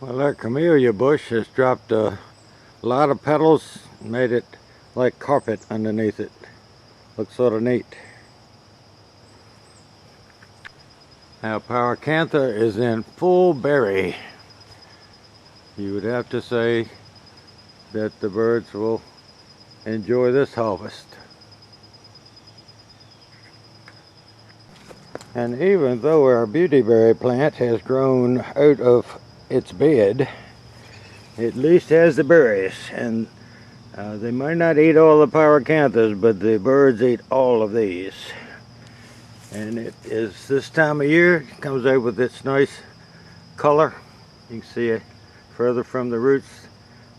Well, that camellia bush has dropped a lot of petals, made it like carpet underneath it. Looks sort of neat. Now, Pyracantha is in full berry. You would have to say that the birds will enjoy this harvest. And even though our beauty berry plant has grown out of its bed, it at least has the berries. And they might not eat all the pyracanthas, but the birds eat all of these. And it is this time of year, it comes out with its nice color. You can see it further from the roots.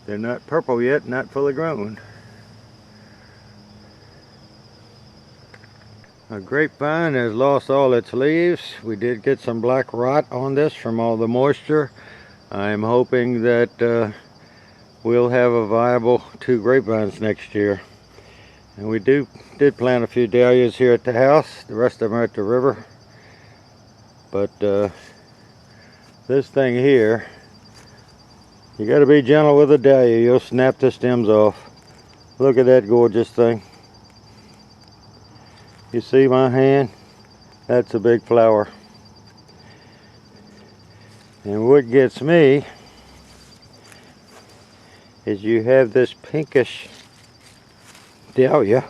They're not purple yet, not fully grown. A grapevine has lost all its leaves. We did get some black rot on this from all the moisture. I'm hoping that we'll have a viable 2 grapevines next year. And we did plant a few dahlias here at the house. The rest of them are at the river. But this thing here, you got to be gentle with a dahlia. You'll snap the stems off. Look at that gorgeous thing. You see my hand? That's a big flower. And what gets me is you have this pinkish dahlia,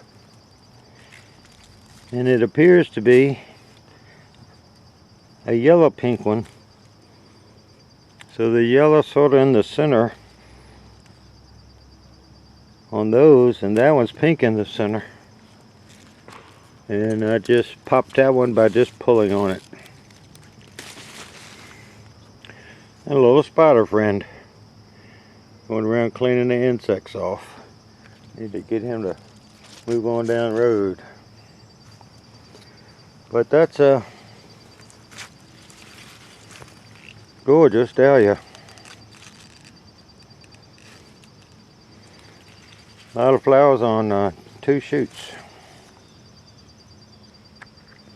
and it appears to be a yellow pink one. So the yellow sort of in the center on those, and that one's pink in the center. And I just popped that one by just pulling on it. And a little spider friend going around cleaning the insects off. Need to get him to move on down the road. But that's a gorgeous dahlia. A lot of flowers on 2 shoots.